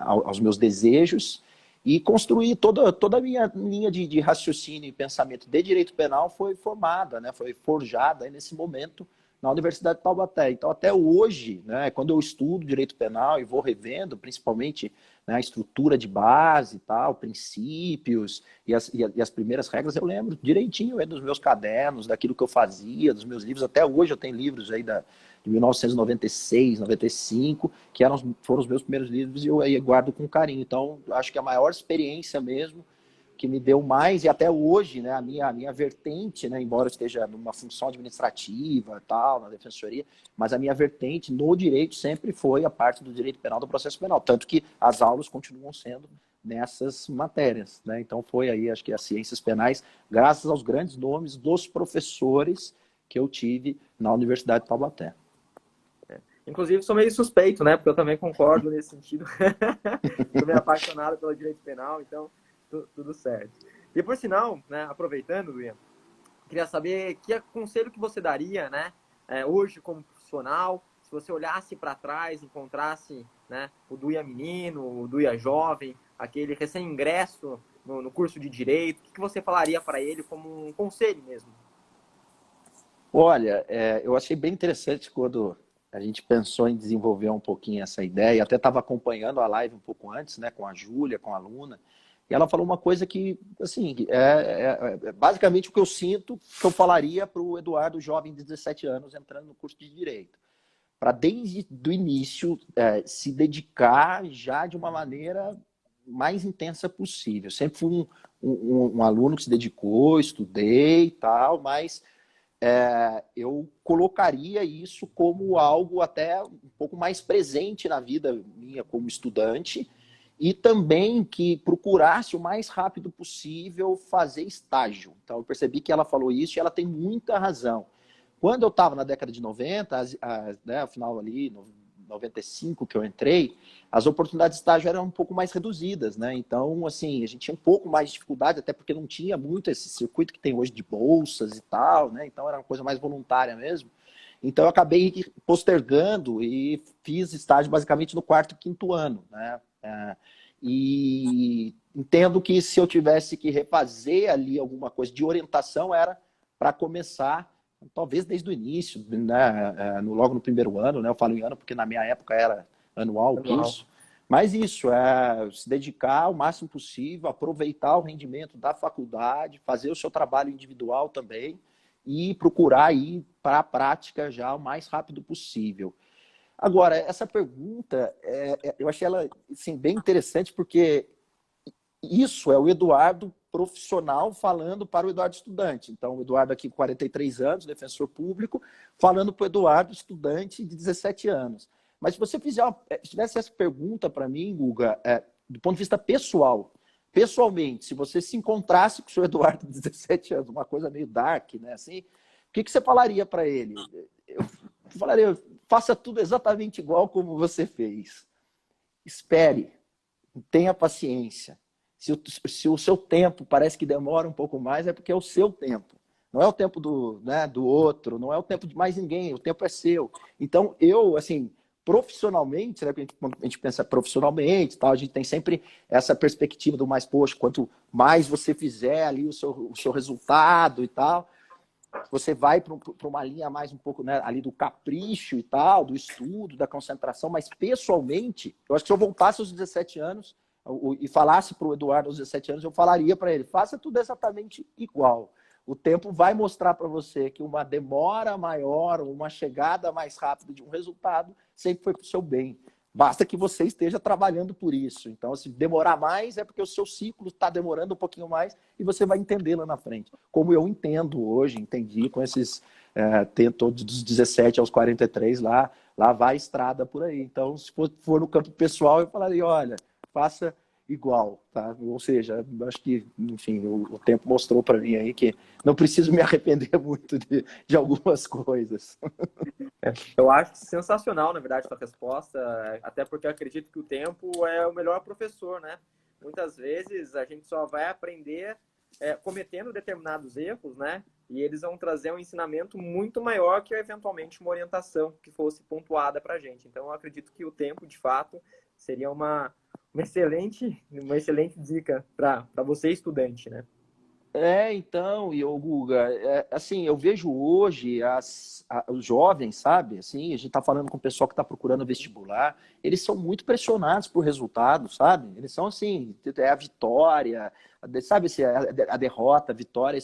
aos meus desejos, e construir toda a minha linha de raciocínio e pensamento de direito penal foi formada, né, foi forjada aí nesse momento na Universidade de Taubaté. Então, até hoje, né, quando eu estudo direito penal e vou revendo, principalmente, né, a estrutura de base, tal, princípios e as primeiras regras, eu lembro direitinho aí dos meus cadernos, daquilo que eu fazia, dos meus livros. Até hoje eu tenho livros aí de 1996, 95, que foram os meus primeiros livros e eu aí guardo com carinho. Então, acho que a maior experiência mesmo que me deu mais, e até hoje, né, a minha vertente, né, embora eu esteja numa função administrativa, tal, na defensoria, mas a minha vertente no direito sempre foi a parte do direito penal, do processo penal, tanto que as aulas continuam sendo nessas matérias, né? Então foi aí, acho que as ciências penais, graças aos grandes nomes dos professores que eu tive na Universidade de Taubaté.
Inclusive, sou meio suspeito, né? Porque eu também concordo nesse sentido. Sou meio apaixonado pelo direito penal, então tudo certo. E por sinal, né, aproveitando, Duia, queria saber que conselho que você daria, né, hoje como profissional, se você olhasse para trás, encontrasse, né, o Duia menino, o Duia jovem, aquele recém-ingresso no curso de direito, o que você falaria para ele como um conselho mesmo?
Olha, eu achei bem interessante quando a gente pensou em desenvolver um pouquinho essa ideia, até estava acompanhando a live um pouco antes, né, com a Júlia, com a Luna, e ela falou uma coisa que, assim, basicamente o que eu sinto, que eu falaria para o Eduardo, jovem de 17 anos, entrando no curso de Direito. Para, desde o início, se dedicar já de uma maneira mais intensa possível. Sempre fui um aluno que se dedicou, estudei e tal, mas eu colocaria isso como algo até um pouco mais presente na vida minha como estudante, e também que procurasse o mais rápido possível fazer estágio. Então eu percebi que ela falou isso e ela tem muita razão. Quando eu estava na década de 90, né, ao final ali, 95 que eu entrei, as oportunidades de estágio eram um pouco mais reduzidas, né? Então, assim, a gente tinha um pouco mais de dificuldade, até porque não tinha muito esse circuito que tem hoje de bolsas e tal, né? Então era uma coisa mais voluntária mesmo. Então eu acabei postergando e fiz estágio basicamente no quarto e quinto ano, né? E entendo que se eu tivesse que refazer ali alguma coisa de orientação era para começar, talvez desde o início, né? Logo no primeiro ano, né? Eu falo em ano porque na minha época era anual o curso. Mas isso, se dedicar ao máximo possível, aproveitar o rendimento da faculdade, fazer o seu trabalho individual também e procurar ir para a prática já o mais rápido possível. Agora, essa pergunta, eu achei ela assim, bem interessante, porque isso é o Eduardo profissional falando para o Eduardo estudante. Então, o Eduardo aqui com 43 anos, defensor público, falando para o Eduardo estudante de 17 anos. Mas se você fizesse essa pergunta para mim, Guga, do ponto de vista pessoal, pessoalmente, se você se encontrasse com o seu Eduardo de 17 anos, uma coisa meio dark, né, assim, o que você falaria para ele? Eu falaria, faça tudo exatamente igual como você fez. Espere, tenha paciência. Se o seu tempo parece que demora um pouco mais, é porque é o seu tempo. Não é o tempo do outro, não é o tempo de mais ninguém, o tempo é seu. Então, eu, assim, profissionalmente, né, quando a gente pensa profissionalmente, tal, a gente tem sempre essa perspectiva do mais, poxa, quanto mais você fizer ali o seu resultado e tal, você vai para uma linha mais um pouco, né, ali do capricho e tal, do estudo, da concentração, mas pessoalmente, eu acho que se eu voltasse aos 17 anos e falasse para o Eduardo aos 17 anos, eu falaria para ele, faça tudo exatamente igual. O tempo vai mostrar para você que uma demora maior ou uma chegada mais rápida de um resultado sempre foi para o seu bem. Basta que você esteja trabalhando por isso. Então, se demorar mais, é porque o seu ciclo está demorando um pouquinho mais e você vai entender lá na frente. Como eu entendo hoje, entendi com esses todos dos 17 aos 43 lá vai a estrada por aí. Então, se for no campo pessoal, eu falaria, olha, faça igual, tá? Ou seja, acho que, enfim, o tempo mostrou para mim aí que não preciso me arrepender muito de algumas coisas.
Eu acho sensacional, na verdade, sua resposta, até porque eu acredito que o tempo é o melhor professor, né? Muitas vezes a gente só vai aprender cometendo determinados erros, né? E eles vão trazer um ensinamento muito maior que, eventualmente, uma orientação que fosse pontuada para a gente. Então, eu acredito que o tempo, de fato, seria uma excelente dica para você, estudante, né?
Então, e o Guga, assim, eu vejo hoje os jovens, sabe? Assim, a gente está falando com o pessoal que está procurando vestibular, eles são muito pressionados por resultados, sabe? Eles são assim, a vitória, sabe? A derrota, a vitória,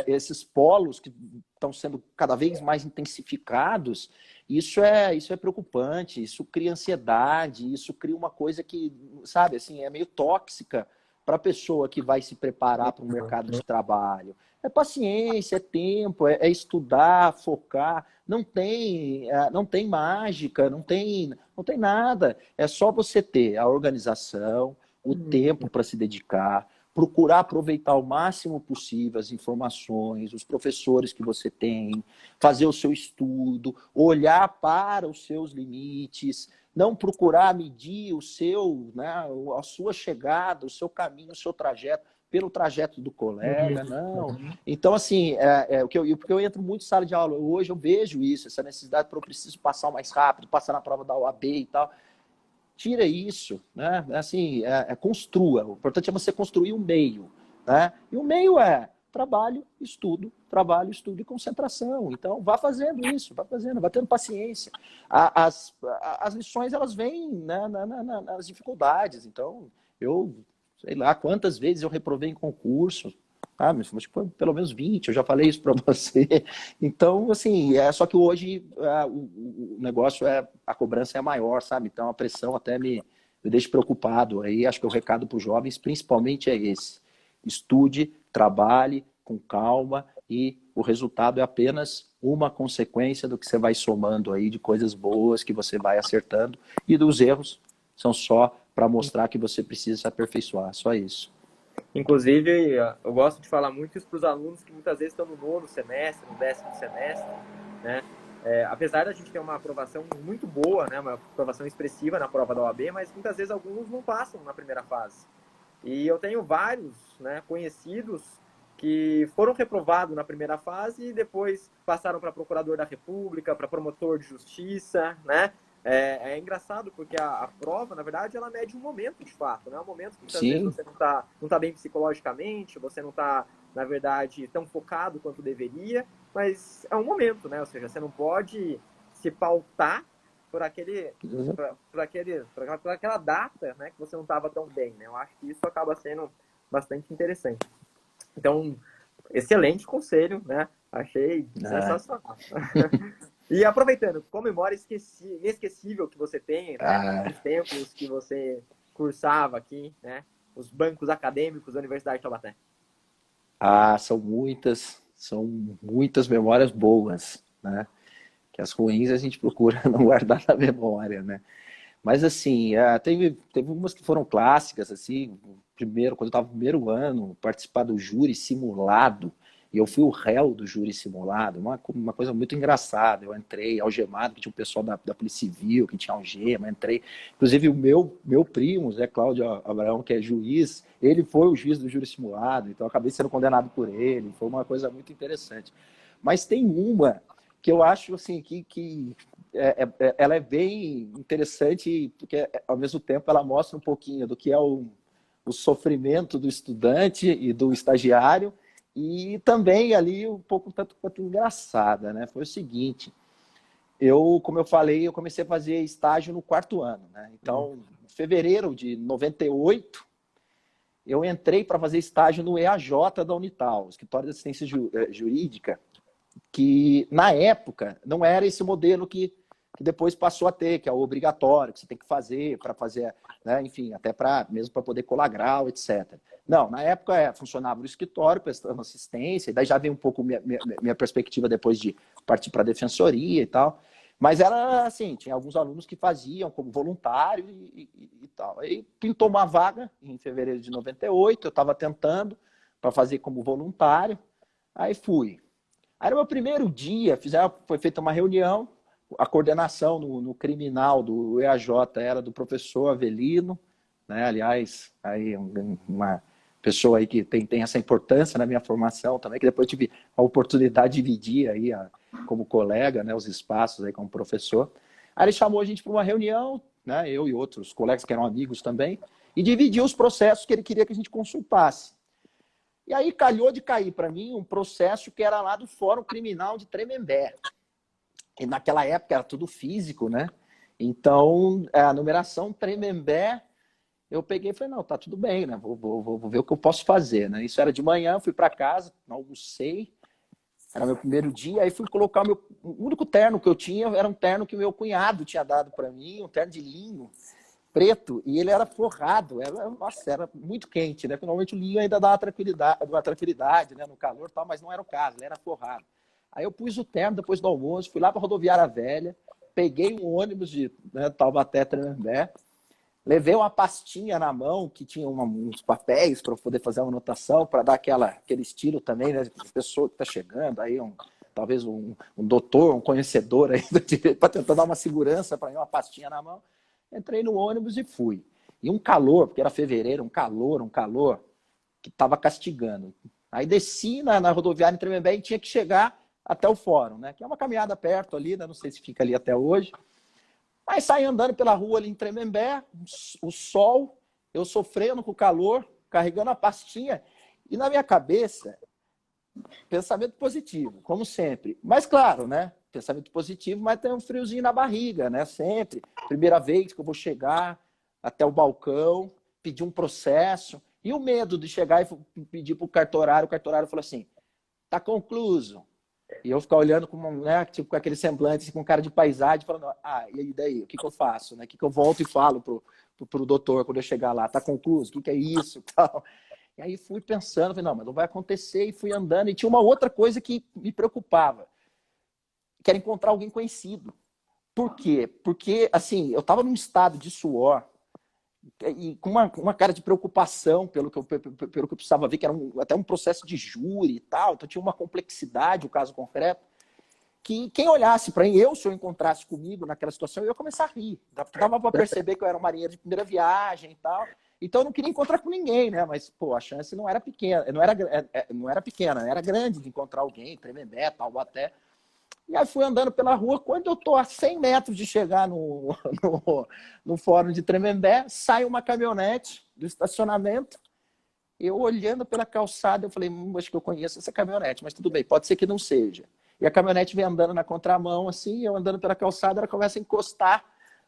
esses polos que estão sendo cada vez mais intensificados, isso é preocupante, isso cria ansiedade, isso cria uma coisa que, sabe, assim, é meio tóxica para a pessoa que vai se preparar para um mercado de trabalho? É paciência, é tempo, é estudar, focar. Não tem mágica, não tem nada. É só você ter a organização, o tempo para se dedicar, procurar aproveitar o máximo possível as informações, os professores que você tem, fazer o seu estudo, olhar para os seus limites, não procurar medir o seu, né, a sua chegada, o seu caminho, o seu trajeto, pelo trajeto do colega, não. Então, assim, porque eu entro muito em sala de aula, hoje eu vejo isso, essa necessidade para eu preciso passar mais rápido, passar na prova da OAB e tal. Tira isso, né? Assim, construa. O importante é você construir um meio, né? E o meio é trabalho, estudo e concentração. Então, vá fazendo isso, vá fazendo, vá tendo paciência. As lições, elas vêm, né, nas dificuldades. Então, eu sei lá quantas vezes eu reprovei em concurso, mas acho que foi pelo menos 20, eu já falei isso para você. Então, assim, só que hoje o negócio a cobrança é maior, sabe? Então a pressão até me deixa preocupado. Aí acho que o recado para os jovens, principalmente, é esse: estude, trabalhe com calma e o resultado é apenas uma consequência do que você vai somando aí de coisas boas que você vai acertando, e dos erros são só para mostrar que você precisa se aperfeiçoar, só isso.
Inclusive, eu gosto de falar muito isso para os alunos que muitas vezes estão no 9º semestre, no 10º semestre, né? Apesar da gente ter uma aprovação muito boa, né, uma aprovação expressiva na prova da OAB, mas muitas vezes alguns não passam na primeira fase. E eu tenho vários, né, conhecidos que foram reprovados na primeira fase e depois passaram para procurador da República, para promotor de justiça, né? É engraçado porque a prova, na verdade, ela mede um momento de fato, né? Um momento que muitas vezes você não tá bem psicologicamente, você não está, na verdade, tão focado quanto deveria, mas é um momento, né? Ou seja, você não pode se pautar por aquela data, né, que você não estava tão bem, né? Eu acho que isso acaba sendo bastante interessante. Então, excelente conselho, né? Achei sensacional. E aproveitando, qual memória inesquecível que você tem, né? Dos tempos que você cursava aqui, né? Os bancos acadêmicos da Universidade de Taubaté.
São muitas memórias boas, né? Que as ruins a gente procura não guardar na memória, né? Mas assim, teve umas que foram clássicas, assim, primeiro, quando eu estava no primeiro ano, participar do júri simulado, e eu fui o réu do júri simulado, uma coisa muito engraçada. Eu entrei algemado, que tinha o pessoal da Polícia Civil, que tinha algema, entrei. Inclusive o meu primo, Zé Cláudio Abraão, que é juiz, ele foi o juiz do júri simulado, então eu acabei sendo condenado por ele, foi uma coisa muito interessante. Mas tem uma que eu acho assim, que ela é bem interessante, porque ao mesmo tempo ela mostra um pouquinho do que é o sofrimento do estudante e do estagiário, e também ali um pouco tanto quanto engraçada, né? Foi o seguinte, como eu falei, eu comecei a fazer estágio no 4º ano, né? Então, em fevereiro de 98, eu entrei para fazer estágio no EAJ da Unital, Escritório de Assistência Jurídica, que na época não era esse modelo que depois passou a ter, que é o obrigatório, que você tem que fazer para fazer, né, enfim, até mesmo para poder colar grau, etc. Não, na época funcionava no escritório, prestando assistência, e daí já veio um pouco minha perspectiva depois de partir para a defensoria e tal. Mas era assim, tinha alguns alunos que faziam como voluntário e tal. Aí pintou uma vaga em fevereiro de 98, eu estava tentando para fazer como voluntário, aí fui. Aí no meu primeiro dia, foi feita uma reunião, a coordenação no criminal do EAJ era do professor Avelino, né? Aliás, aí uma pessoa aí que tem essa importância na minha formação também, que depois tive a oportunidade de dividir aí como colega, né, os espaços aí como professor. Aí ele chamou a gente para uma reunião, né, eu e outros colegas que eram amigos também, e dividiu os processos que ele queria que a gente consultasse. E aí calhou de cair para mim um processo que era lá do Fórum Criminal de Tremembé. E naquela época era tudo físico, né? Então, a numeração Tremembé, eu peguei e falei, não, tá tudo bem, né? Vou ver o que eu posso fazer, né? Isso era de manhã, fui para casa, almocei, era meu primeiro dia, aí fui colocar o único terno que eu tinha era um terno que meu cunhado tinha dado para mim, um terno de linho. preto e ele era forrado. Nossa, era muito quente, né? Porque normalmente o linho ainda dá uma tranquilidade, né? No calor e tal, mas não era o caso, ele era forrado. Aí eu pus o terno depois do almoço, fui lá para a Rodoviária Velha, peguei um ônibus de, né, Taubaté, Tremembé, levei uma pastinha na mão que tinha uns papéis para poder fazer uma anotação, para dar aquele estilo também, né? De pessoa que está chegando, aí talvez um doutor, um conhecedor aí do direito, para tentar dar uma segurança para mim, uma pastinha na mão. Entrei no ônibus e fui. E um calor, porque era fevereiro, um calor que estava castigando. Aí desci na rodoviária em Tremembé e tinha que chegar até o fórum, né? Que é uma caminhada perto ali, né? Não sei se fica ali até hoje. Mas saí andando pela rua ali em Tremembé, o sol, eu sofrendo com o calor, carregando a pastinha, e na minha cabeça, pensamento positivo, como sempre. Mas claro, né? Pensamento positivo, mas tem um friozinho na barriga, né? Sempre. Primeira vez que eu vou chegar até o balcão, pedir um processo, e o medo de chegar e pedir para o cartorário falou assim, tá concluso. E eu ficar olhando né, tipo, com aquele semblante, assim, com cara de paisagem, falando, e daí? O que eu faço? Né? O que eu volto e falo pro doutor quando eu chegar lá? Tá concluso? O que é isso? Tal. E aí fui pensando, falei, não, mas não vai acontecer, e fui andando. E tinha uma outra coisa que me preocupava, que era encontrar alguém conhecido. Por quê? Porque, assim, eu estava num estado de suor, e com uma cara de preocupação pelo que eu precisava ver, que era até um processo de júri e tal, então tinha uma complexidade o caso concreto, que quem olhasse para mim, se eu encontrasse comigo naquela situação, eu ia começar a rir. Dava para perceber que eu era um marinheiro de primeira viagem e tal, então eu não queria encontrar com ninguém, né? Mas, pô, a chance não era pequena, era grande de encontrar alguém, Tremembé, Taubaté. E aí fui andando pela rua, quando eu estou a 100 metros de chegar no fórum de Tremembé, sai uma caminhonete do estacionamento, eu olhando pela calçada, eu falei, acho que eu conheço essa caminhonete, mas tudo bem, pode ser que não seja. E a caminhonete vem andando na contramão, assim, eu andando pela calçada, ela começa a encostar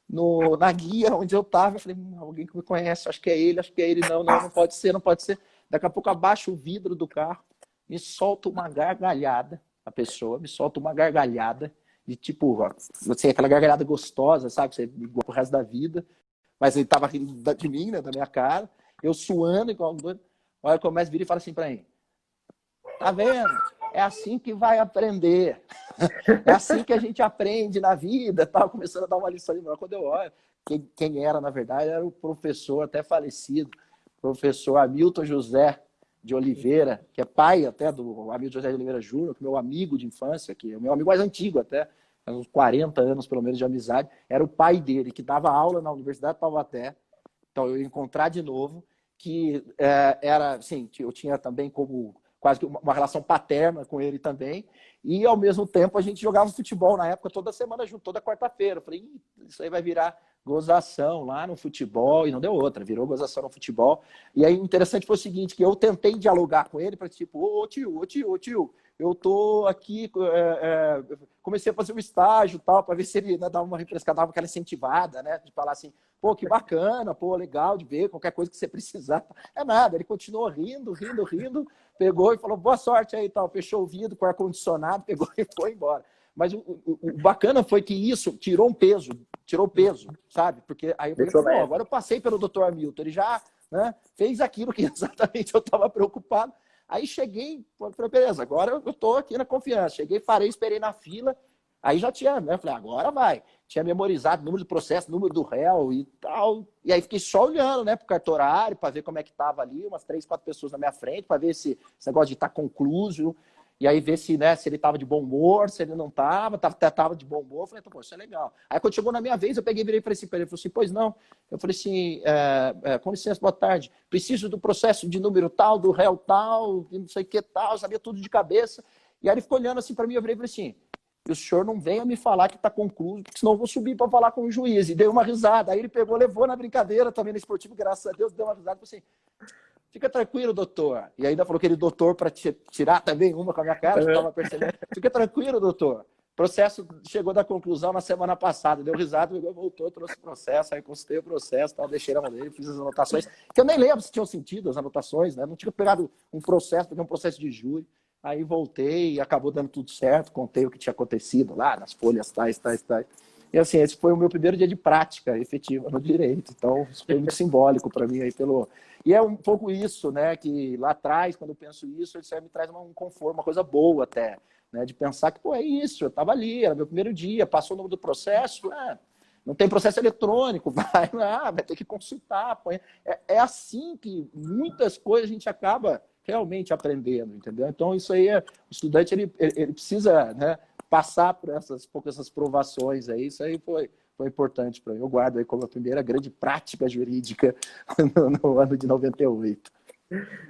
na guia onde eu estava, eu falei, alguém que me conhece, acho que é ele, não pode ser, não pode ser. Daqui a pouco abaixo o vidro do carro, me solta uma gargalhada, a pessoa me solta uma gargalhada de tipo, assim, aquela gargalhada gostosa, sabe? Você igual pro resto da vida. Mas ele tava rindo de mim, né? Da minha cara. Eu suando igual doido. Olha, começa a vir e fala assim pra mim. Tá vendo? É assim que vai aprender. É assim que a gente aprende na vida. Tava começando a dar uma lição de moral. Quando eu olho, quem era, na verdade, era o professor até falecido, professor Hamilton José de Oliveira, que é pai até do Hamilton José de Oliveira Júnior, que é meu amigo de infância, que é o meu amigo mais antigo até, uns 40 anos pelo menos de amizade, era o pai dele, que dava aula na Universidade de Taubaté, então eu ia encontrar de novo, que era, assim, eu tinha também como quase que uma relação paterna com ele também, e ao mesmo tempo a gente jogava futebol na época toda semana junto, toda quarta-feira. Eu falei, isso aí vai virar gozação lá no futebol, e não deu outra, virou gozação no futebol. E aí o interessante foi o seguinte, que eu tentei dialogar com ele para tipo, ô tio, eu tô aqui, comecei a fazer um estágio tal, para ver se ele, né, dava uma refrescada, dava aquela incentivada, né, de falar assim, pô, que bacana, pô, legal de ver, qualquer coisa que você precisar. É nada, ele continuou rindo, pegou e falou, boa sorte aí tal, fechou o vidro com o ar-condicionado, pegou e foi embora. Mas o bacana foi que isso tirou peso, sabe? Porque aí eu falei, agora eu passei pelo Dr. Hamilton, ele já, né, fez aquilo que exatamente eu estava preocupado. Aí cheguei, falei, beleza, agora eu estou aqui na confiança. Cheguei, parei, esperei na fila, aí já tinha, né? Falei, agora vai. Tinha memorizado o número do processo, número do réu e tal. E aí fiquei só olhando, né, pro cartorário, para ver como é que tava ali, umas 3, 4 pessoas na minha frente, para ver se esse negócio de estar concluso. E aí ver se, né, se ele tava de bom humor, se ele não tava de bom humor. Eu falei, pô, isso é legal. Aí quando chegou na minha vez, eu peguei e virei para ele, falou assim, pois não. Eu falei assim, com licença, boa tarde, preciso do processo de número tal, do réu tal, não sei o que tal, sabia tudo de cabeça. E aí ele ficou olhando assim para mim, eu virei e falei assim, o senhor não venha me falar que está concluído, porque senão eu vou subir para falar com o juiz. E dei uma risada. Aí ele pegou, levou na brincadeira também no esportivo, graças a Deus, deu uma risada, falou assim, fica tranquilo, doutor. E ainda falou aquele doutor para tirar também uma com a minha cara, que estava percebendo. Fica tranquilo, doutor. O processo chegou da conclusão na semana passada. Deu risada, voltou, trouxe o processo, aí consultei o processo, tal, deixei na mão dele, fiz as anotações, que eu nem lembro se tinham sentido as anotações, né? Não tinha pegado um processo, peguei um processo de júri. Aí voltei e acabou dando tudo certo, contei o que tinha acontecido lá, nas folhas tais. E assim, esse foi o meu primeiro dia de prática efetiva no direito. Então, isso foi muito simbólico para mim aí pelo... E é um pouco isso, né? Que lá atrás, quando eu penso isso me traz um conforto, uma coisa boa até, né? De pensar que, pô, é isso, eu estava ali, era meu primeiro dia, passou o nome do processo, não tem processo eletrônico, vai lá, vai ter que consultar. É assim que muitas coisas a gente acaba realmente aprendendo, entendeu? Então, isso aí, o estudante, ele precisa, né, passar por essas provações aí. Isso aí foi importante para mim. Eu guardo aí como a primeira grande prática jurídica no ano de 98.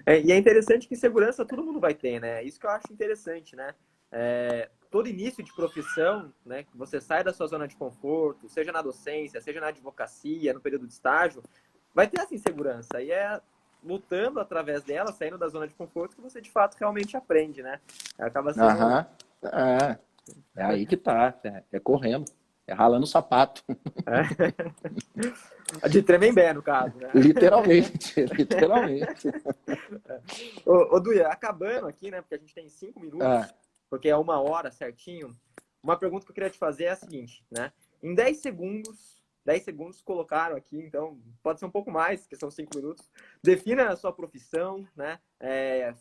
E é interessante que segurança todo mundo vai ter, né? Isso que eu acho interessante, né? Todo início de profissão, né, que você sai da sua zona de conforto, seja na docência, seja na advocacia, no período de estágio, vai ter essa insegurança. E é lutando através dela, saindo da zona de conforto, que você de fato realmente aprende, né? Acaba sendo...
É aí que tá. É correndo. É ralando o sapato.
De Tremembé, no caso, né?
Literalmente.
Ô, Duia, acabando aqui, né? Porque a gente tem 5 minutos, porque é 1 hora certinho. Uma pergunta que eu queria te fazer é a seguinte, né? Em 10 segundos colocaram aqui, então pode ser um pouco mais, que são 5 minutos. Defina a sua profissão, né?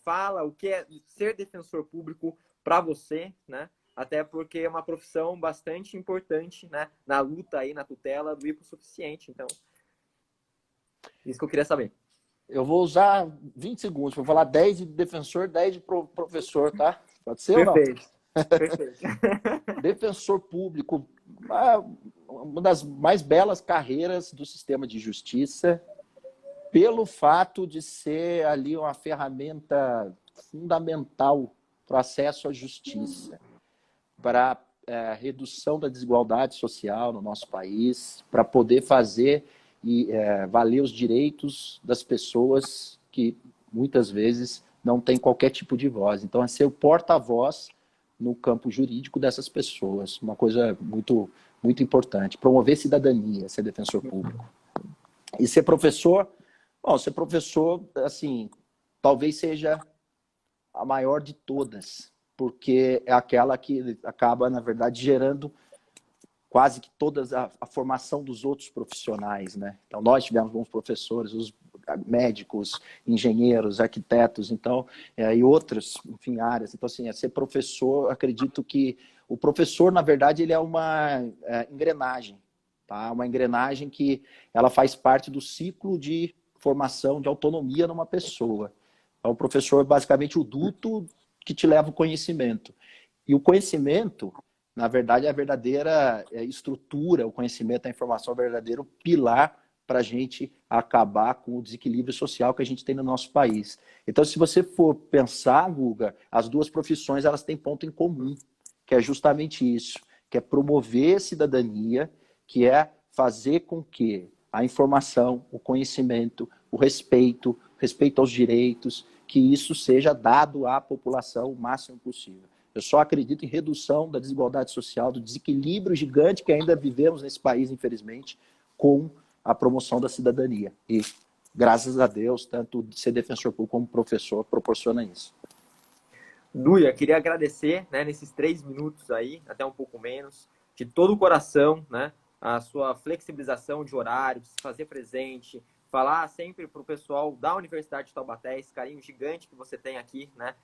Fala o que é ser defensor público para você, né? Até porque é uma profissão bastante importante, né? Na luta aí, na tutela do hipossuficiente. Então, isso que eu queria saber.
Eu vou usar 20 segundos. Vou falar 10 de defensor, 10 de professor, tá? Pode ser
Perfeito.
ou não? Perfeito. Defensor público, uma das mais belas carreiras do sistema de justiça, pelo fato de ser ali uma ferramenta fundamental para o acesso à justiça, para a redução da desigualdade social no nosso país, para poder fazer valer os direitos das pessoas que muitas vezes não têm qualquer tipo de voz. Então, é ser o porta-voz no campo jurídico dessas pessoas, uma coisa muito, muito importante. Promover cidadania, ser defensor público. E ser professor, ser professor, assim, talvez seja a maior de todas, porque é aquela que acaba, na verdade, gerando quase que toda a formação dos outros profissionais, né? Então, nós tivemos bons professores, os médicos, engenheiros, arquitetos, então, e outras, enfim, áreas. Então, assim, ser professor, acredito que o professor, na verdade, ele é uma engrenagem, tá? Uma engrenagem que ela faz parte do ciclo de formação, de autonomia numa pessoa. Então, o professor é basicamente o duto que te leva o conhecimento. E o conhecimento, na verdade, é a verdadeira estrutura, o conhecimento, a informação é o verdadeiro pilar para a gente acabar com o desequilíbrio social que a gente tem no nosso país. Então, se você for pensar, Guga, as duas profissões elas têm ponto em comum, que é justamente isso, que é promover a cidadania, que é fazer com que a informação, o conhecimento, o respeito aos direitos, que isso seja dado à população o máximo possível. Eu só acredito em redução da desigualdade social, do desequilíbrio gigante que ainda vivemos nesse país, infelizmente, com a promoção da cidadania. E, graças a Deus, tanto ser defensor público como professor proporciona isso.
Duia, queria agradecer, né, nesses 3 minutos aí, até um pouco menos, de todo o coração, né, a sua flexibilização de horário, se fazer presente, falar sempre para o pessoal da Universidade de Taubaté, esse carinho gigante que você tem aqui, né,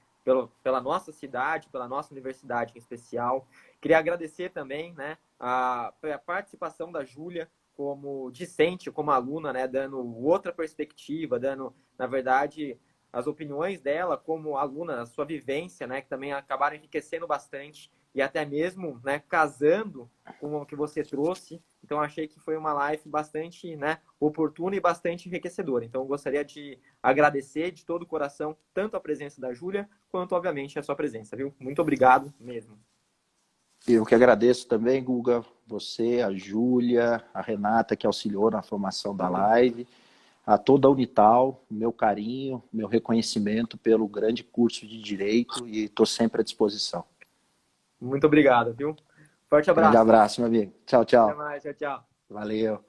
pela nossa cidade, pela nossa universidade em especial. Queria agradecer também, né, a participação da Júlia como discente, como aluna, né, dando outra perspectiva, dando, na verdade, as opiniões dela como aluna, a sua vivência, né, que também acabaram enriquecendo bastante e até mesmo, né, casando com o que você trouxe. Então, achei que foi uma live bastante, né, oportuna e bastante enriquecedora. Então, eu gostaria de agradecer de todo o coração tanto a presença da Júlia, quanto, obviamente, a sua presença, viu? Muito obrigado mesmo.
Eu que agradeço também, Guga, você, a Júlia, a Renata, que auxiliou na formação da live, a toda a Unital, meu carinho, meu reconhecimento pelo grande curso de Direito e estou sempre à disposição.
Muito obrigado, viu? Forte abraço.
Grande abraço, meu amigo. Tchau, tchau.
Até mais, tchau, tchau.
Valeu.